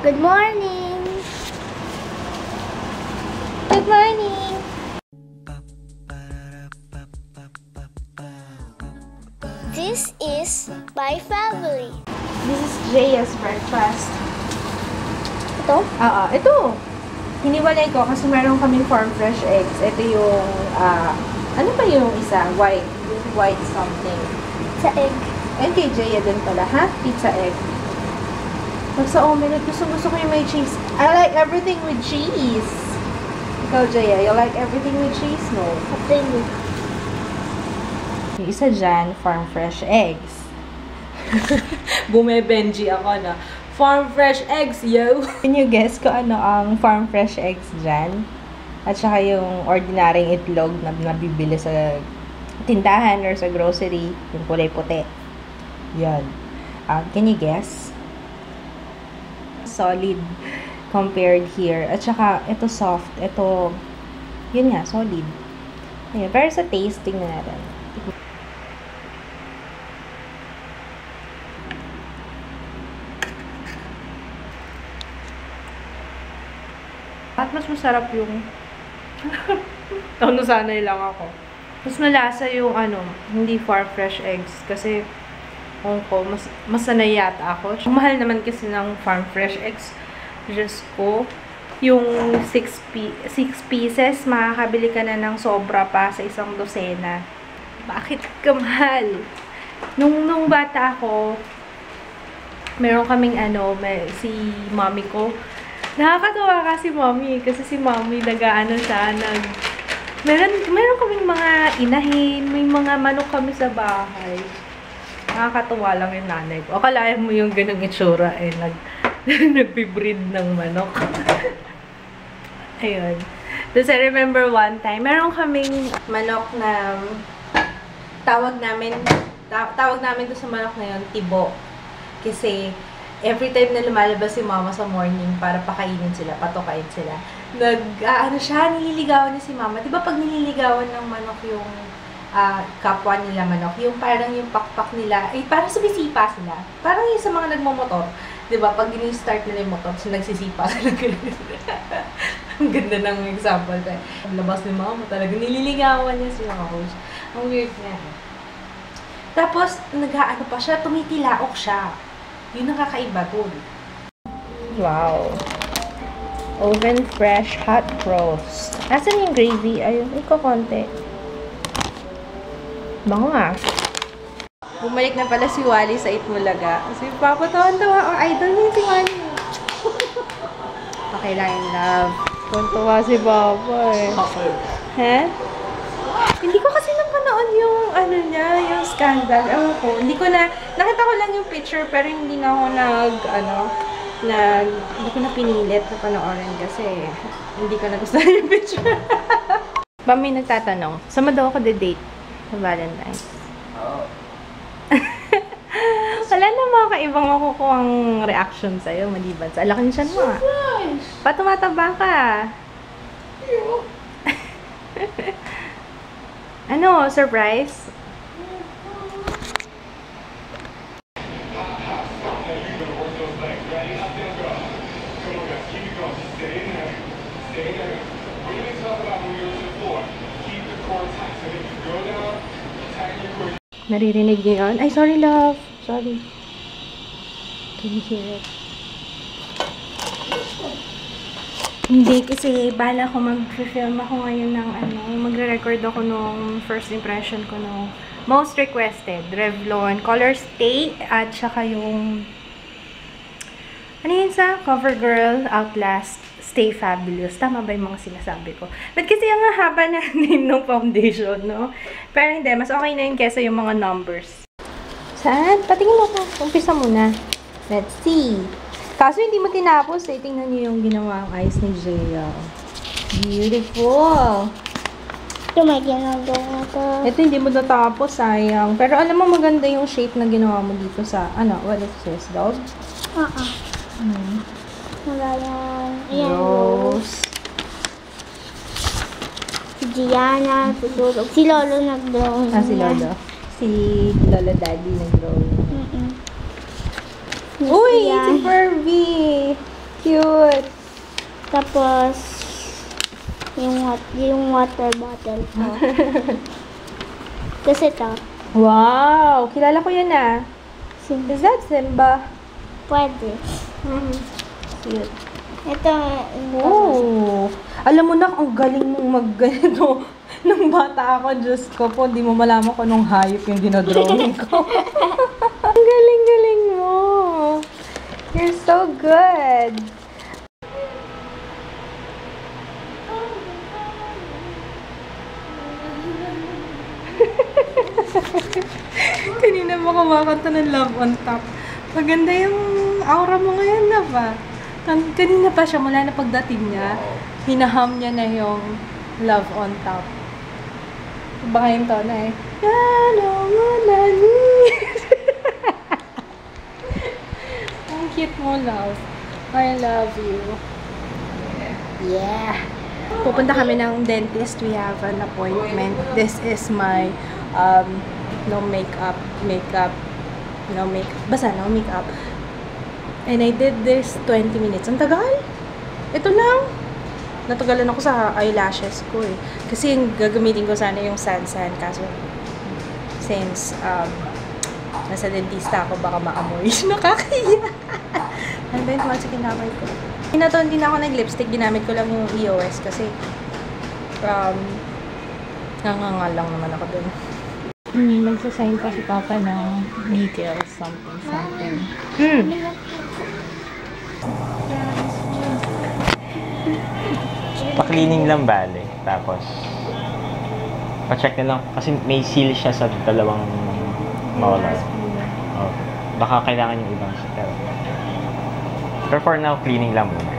Good morning! Good morning! This is my family. This is Jaya's breakfast. Ito? Oo, ito. Hiniwalay ko kasi meron kaming farm fresh eggs. Ito yung, ano ba yung isa? White something. Sa egg. And kay Jaya din pala, ha? Pizza egg. Pag sa omelette, gusto ko yung may cheese. I like everything with cheese. Ikaw, Jaya, you like everything with cheese? No? Kapili. Yung isa dyan, farm fresh eggs. Bumebenji ako na. Farm fresh eggs, yo! Can you guess kung ano ang farm fresh eggs dyan? At saka yung ordinaryong itlog na nabibili sa tindahan or sa grocery, yung kulay puti. Yan. Can you guess? Solid compared here. At saka, ito soft. Ito, yun nga, solid. Ayan. Pero sa taste, tingnan natin. At mas masarap yung nasanay lang ako. Mas malasa yung hindi farm fresh eggs. Kasi mas sanay yata ako. Ang mahal naman kasi ng farm fresh eggs. Diyos ko. Yung 6 pieces, makakabili ka na ng sobra pa sa isang dosena. Bakit kamahal? Nung bata ako, meron kaming si mommy ko. Nakakatawa kasi mommy. Kasi si mommy meron kaming mga inahin, may mga manok kami sa bahay. Nakakatawa lang yung nanay ko. Akalain mo yung ganung itsura nagpi-breed ng manok. Ayun. Tapos I remember one time, meron kaming manok na tawag namin doon sa manok na yun, tibo. Kasi every time na lumalabas si mama sa morning para pakainin sila, patukain sila, nililigawan niya si mama. Diba pag nililigawan ng manok yung kapwa nila manok, yung parang yung pakpak nila, parang sumisipa sila. Parang yung sa mga nagmamotor. Diba? Pag start nila yung motor, nagsisipa sila. Ang ganda ng example. Labas ni mama, talaga nililigawan niya si mama. Ang weird niya. Tapos, pa siya, tumitilaok siya. Yun ang kakaiba doon. Wow. Oven fresh hot roast. Asan yung gravy? Ayun, konti. Bango nga. Bumalik na pala si Wally sa Itbulaga. Kasi papatawan-tawa. Ang idol niya si Wally. Okay lang yung love. Tuntua si Papa eh. He? Hindi ko kasi napanood yung yung scandal. Ewan ko. Hindi ko nakita ko lang yung picture pero hindi na ako hindi ko na pinilit na panoorin kasi hindi ko nagustuhan yung picture. Mami nagtatanong, saan daw ako date sa Valentine's? Wala na mga kaibang makukuhang reaction sa'yo, maliban sa alaki siya mo. Tumataba ka. Surprise? Naririnig niyo yun? Ay, sorry love. Sorry. Can you hear it? Hindi, kasi bala ko mag-film ako ngayon ng magre-record ako nung first impression ko nung most requested, Revlon Color Stay, at saka yung yun sa CoverGirl Outlast Stay Fabulous. Tama ba yung mga sinasabi ko? But kasi yung haba na name ng foundation, no? Pero hindi, mas okay na yun kesa yung mga numbers. Saan? Patingin mo ko. Umpisa muna. Let's see. Kaso hindi mo tinapos eh. Tingnan niyo yung ginawang eyes ni Jaya. Beautiful! Ito may ginagawa ko. Ito hindi mo natapos, sayang. Pero alam mo maganda yung shape na ginawa mo dito sa, what is this, dog? Wala yan. Ayan, Rose. Si Gianna, tutulog. Si Lolo nag-draw. Si Lolo. Si Lola Daddy nag-draw. Mm-mm. Uy! Si Furby! Si Cute. Tapos, yung water bottle ko. Tapos ito. Wow! Kilala ko yan ah. Is that Simba? Pwede. Cute. Ito. Oh! Alam mo na, ang galing mong magganito. Nung bata ako, Diyos ko po, hindi mo malaman kung anong hayop yung dinodrawing ko. Ang galing-galing mo! You're so good! Kanina mo kumakanta ng Love on Top. Maganda yung aura mo ngayon na ba? Kanina pa siya, mula na pagdating niya, hinaham niya na yung Love on Top. Baka yung tono eh. Ang cute mo, love. I love you. Yeah. Pupunta kami ng dentist. We have an appointment. This is my no makeup. Basta no makeup. And I did this 20 minutes. Ang tagal. Ito lang. Natagalan ako sa eyelashes ko eh. Kasi gagamitin ko sana yung Sansan. Kaso, since nasa dentista ako, baka maamoy. Nakakahiya. Ano ba yung tumal sa kinamay ko? Hindi na ako nag-lipstick. Ginamit ko lang yung EOS kasi nangangal lang naman ako dun. Magsasign pa si Papa ng details, something. Pa-cleaning lang bale. Tapos, pa-check na lang. Kasi may seal siya sa dalawang molar. Oh, baka kailangan yung ibang seal. Pero for now, cleaning lang muna.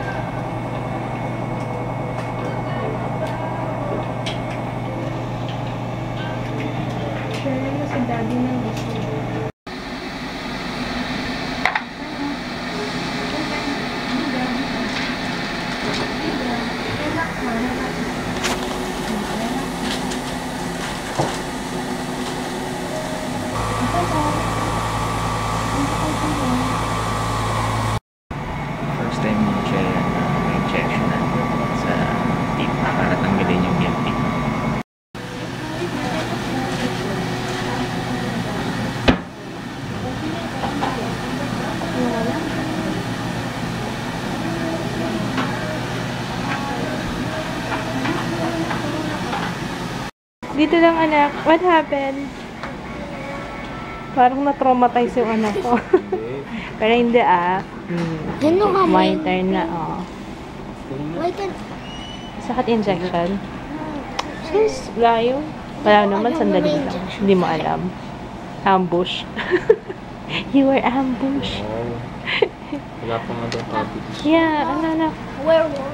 First time mo siya may injection na sa teeth para tanggalin yung milk teeth. Dito lang, anak. What happened? Parang na-traumatize yung anak ko. Pero hindi ah. Ano ka ba? My turn na, oh. Why can't... Sakit injection. Sus, layo. Wala naman, sandali lang. Hindi mo alam. Ambush. You were ambushed. Oh. Wala pa nga daw topic. Yeah, anak. Where were we?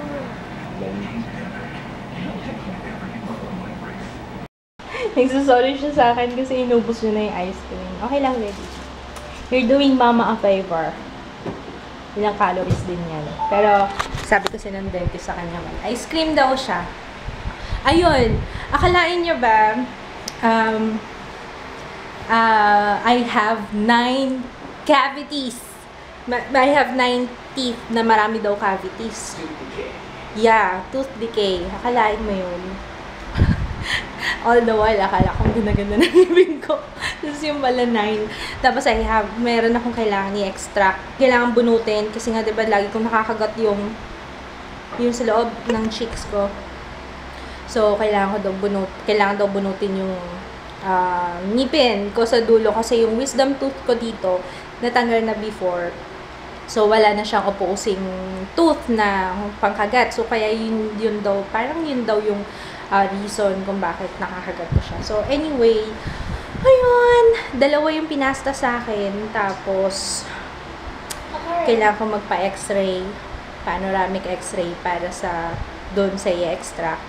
Nagsasorry siya sa akin kasi inubos niya na yung ice cream. Okay lang, baby. You're doing mama a favor. Ilang calories din yan. Pero, sabi kasi ng dentist sa kanya, ice cream daw siya. Ayun. Akalain niyo ba, I have 9 cavities. I have 9 teeth na marami daw cavities. Tooth decay. Yeah, tooth decay. Akalain mo yun. All the while, akala kong ganda-ganda ng ngipin ko. Tapos yung pala 9. Tapos meron akong kailangan i-extract. Kailangan bunutin. Kasi nga, diba, lagi kong nakakagat yung sa loob ng cheeks ko. So, kailangan daw bunutin yung ngipin ko sa dulo. Kasi yung wisdom tooth ko dito, natanggal na before. So, wala na siyang opposing tooth na pangkagat. So, kaya yun daw, parang yun daw yung reason kung bakit nakakagat ko siya. So, anyway, ayun, 2 yung pinasta sa akin. Tapos, kailangan ko magpa-x-ray, panoramic x-ray para sa doon sa i-extract.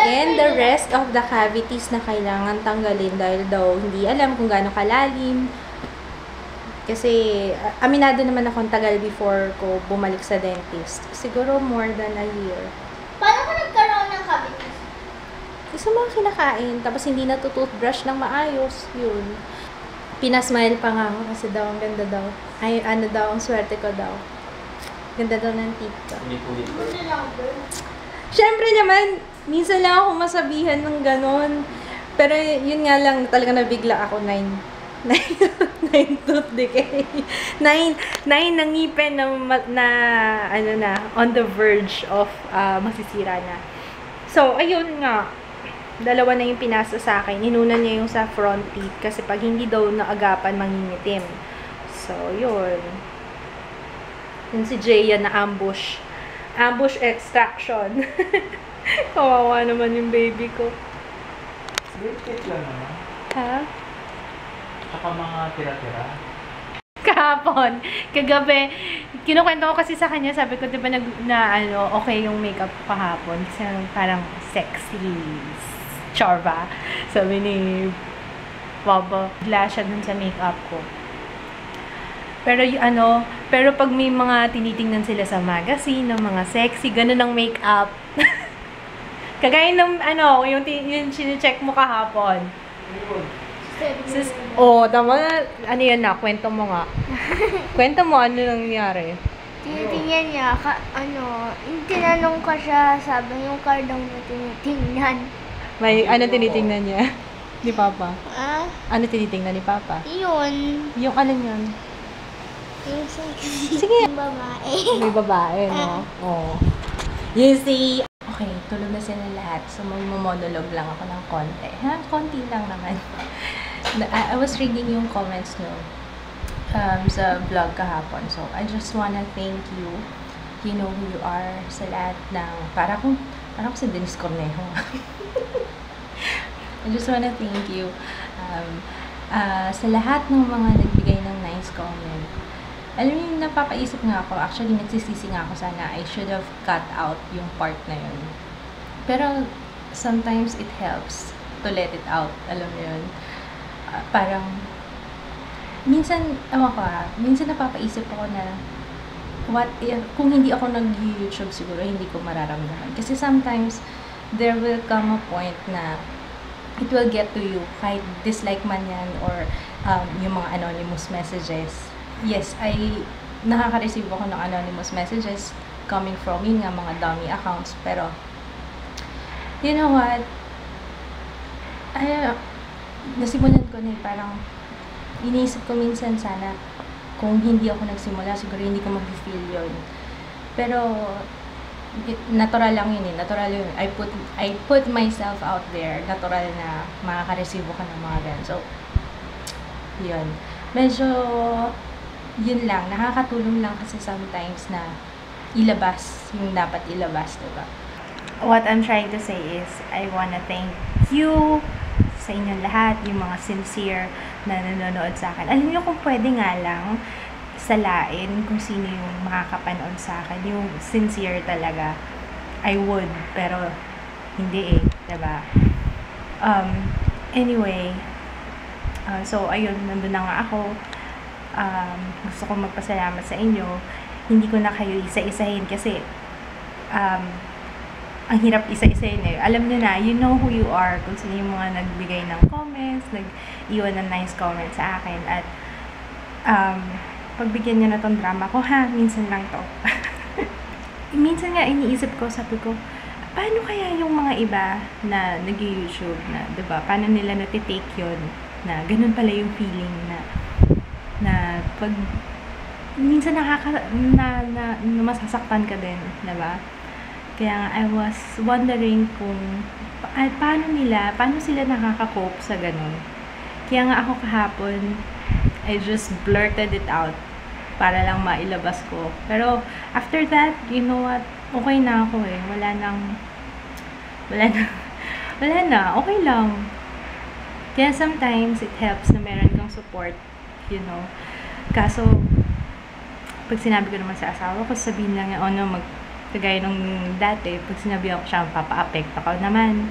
And the rest of the cavities na kailangan tanggalin dahil daw hindi alam kung gaano kalalim. Kasi, aminado naman akong tagal before ko bumalik sa dentist. Siguro more than a year. Paano ka nagkaroon ng cavities? Isa mga kinakain, tapos hindi natutoothbrush ng maayos, yun. Pinasmile pa nga ako kasi daw, ang ganda daw. Ay, ano daw, ang swerte ko daw. Ganda daw ng tito. Ulit-ulit. Siyempre naman, minsan lang ako masabihan ng ganon. Pero yun nga lang, talaga nabigla ako. 9 tooth decay. 9 ng ngipin na on the verge of masisira na. So, ayun nga. Dalawa na yung pinasa sa akin. Inuna niya yung sa front teeth kasi pag hindi daw naagapan, mangingitim. So, yun. Yun si Jaya na ambush. Ambush extraction. Kawawa naman yung baby ko. Bit lang naman. Ha? Saka mga tira-tira. Kahapon, kagabi, kinukwento ko kasi sa kanya, sabi ko, diba okay yung makeup ko kahapon. Kasi parang sexy. Charva. Sabi ni Baba, bigla siya dun sa makeup ko. Pero pag may mga tinitingnan sila sa magazine, ng mga sexy, ganun ang makeup. Kagaya ng, yung sine-check mo kahapon. Tama na. Ano yan na? Kwento mo nga. Kwento mo, ano nangyari? Tinitingnan niya, tinanong ko siya, sabi yung cardang mo tinitingnan. May, ano tinitingnan niya? Ni Papa? Ano tinitingnan ni Papa? Yun. Yung ano yun? Yung sexy. Sige. Yung babae. May babae, no? Oo. You see, okay, tulog na sila lahat. So, mag-monologue lang ako ng konti. Konti lang naman. I was reading yung comments nyo sa vlog kahapon. So, I just wanna thank you. You know who you are sa lahat ng... Para ko si Dennis Cornejo. I just wanna thank you sa lahat ng mga nagbigay ng nice comment. Alam niyo, napapaisip nga ako, actually nagsisisi nga ako, sana I should have cut out yung part na yun. Pero sometimes it helps to let it out, alam mo yun. Parang minsan napapaisip ako na what if, kung hindi ako nag-YouTube siguro hindi ko mararamdaman. Kasi sometimes there will come a point na it will get to you, kahit dislike man yan or yung mga anonymous messages. Yes, nakaka-receive ako ng anonymous messages coming from yun nga mga dummy accounts, pero you know what, nasimulan ko na parang iniisip ko minsan sana kung hindi ako nagsimula siguro hindi ko mag-feel yun, pero natural lang yun natural yun. I put myself out there, natural na makaka-receive ko ng mga ganun. So yun, medyo yun lang, nakakatulong lang kasi sometimes na ilabas yung dapat ilabas, diba? What I'm trying to say is, I wanna thank you sa inyong lahat, yung mga sincere na nanonood sa akin. Alam niyo kung pwede nga lang, salain kung sino yung makakapanood sa akin, yung sincere talaga. I would, pero hindi diba? Anyway, so ayun, nandun na nga ako. Gusto kong magpasalamat sa inyo. Hindi ko na kayo isa-isahin kasi ang hirap isa-isahin Alam nyo na, you know who you are, kung sino yung mga nagbigay ng comments, nag-iwan ng nice comments sa akin, at pagbigyan nyo na tong drama ko, minsan lang to. Minsan nga iniisip ko, sabi ko, paano kaya yung mga iba na nag-YouTube na, diba, paano nila natitake yun, na ganun pala yung feeling na pag minsan masasaktan ka din, diba? Kaya I was wondering kung paano sila nakaka-cope sa ganun. Kaya nga ako kahapon, I just blurted it out para lang mailabas ko. Pero after that, you know what? Okay na ako wala na, okay lang. Kaya sometimes it helps na meron kang support, you know. Kaso pag sinabi ko naman sa asawa ko, sabihin lang kagaya nung dati, pag sinabi ako siya, papa-apekto ka naman.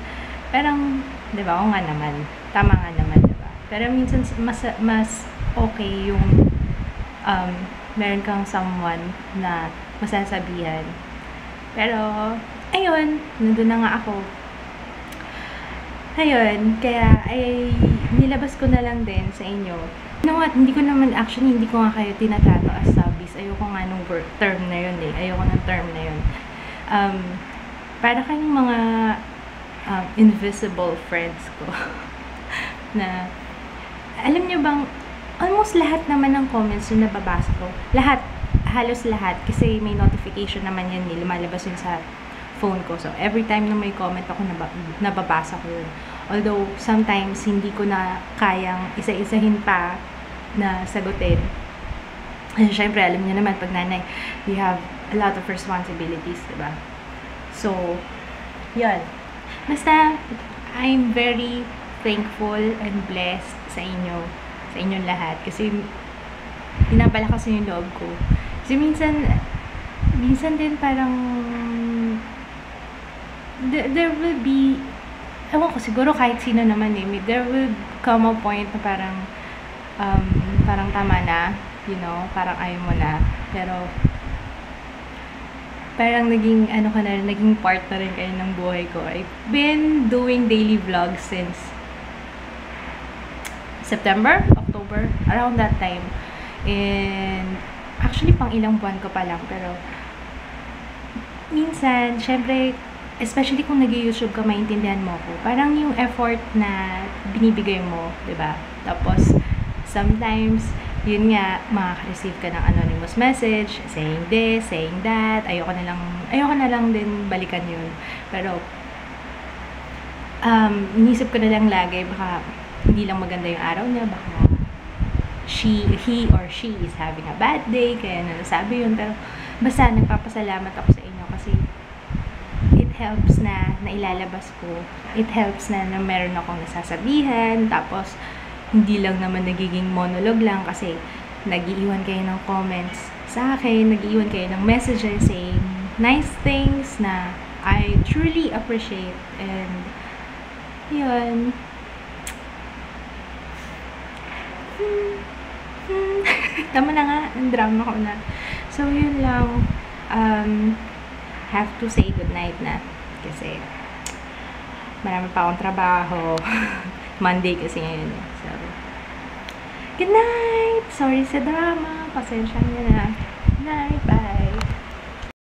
Parang, di ba, ako nga naman. Tama nga naman, di ba? Pero minsan, mas okay yung meron kang someone na masasabihan. Pero, ayun, nandun na nga ako. Ayun, kaya nilabas ko na lang din sa inyo. You know what, hindi ko nga kayo tinatrato as is ayoko nga nung term na yun eh. Ayoko ng term na yun. Para kayong mga invisible friends ko na alam niyo bang almost lahat naman ng comments yung nababasa ko. Lahat, halos lahat kasi may notification naman yan eh, lumalabas yun sa phone ko. So every time na may comment ako nababasa ko yun. Although sometimes hindi ko na kayang isa-isahin pa na sagutin. Kasi syempre alam niyo naman pag nanay, we have a lot of responsibilities, diba? So, yun. Basta, I'm very thankful and blessed sa inyo, sa inyong lahat. Kasi, pinapalakas yung loob ko. Kasi minsan din parang, there will be, ewan ko, siguro kahit sino naman eh, there will come a point na parang tama na, you know, parang ayaw mo na. Pero, parang naging part na rin kayo ng buhay ko. I've been doing daily vlogs since September, October, around that time. And actually pang ilang buwan ko pa lang, pero minsan, syempre, especially kung nag-YouTube ka, maintindihan mo ko. Parang yung effort na binibigay mo, 'di ba? Tapos sometimes yun nga, makaka-receive ka ng anonymous message, saying this, saying that, ayoko na lang din balikan yun. Pero, inisip ko na lang lagi, baka hindi lang maganda yung araw niya, baka he or she is having a bad day, kaya nasabi yun. Pero, basta nagpapasalamat ako sa inyo kasi it helps na ilalabas ko. It helps na meron akong nasasabihan, tapos, hindi lang naman nagiging monologue lang kasi nag-iiwan kayo ng comments sa akin, nag-iiwan kayo ng messages saying nice things na I truly appreciate. And yun, tama na nga, ang drama ko na. So yun lang, have to say goodnight na kasi marami pa akong trabaho. Monday kasi ngayon. So, good night! Sorry sa drama. Pasensya nyo na. Good night. Bye!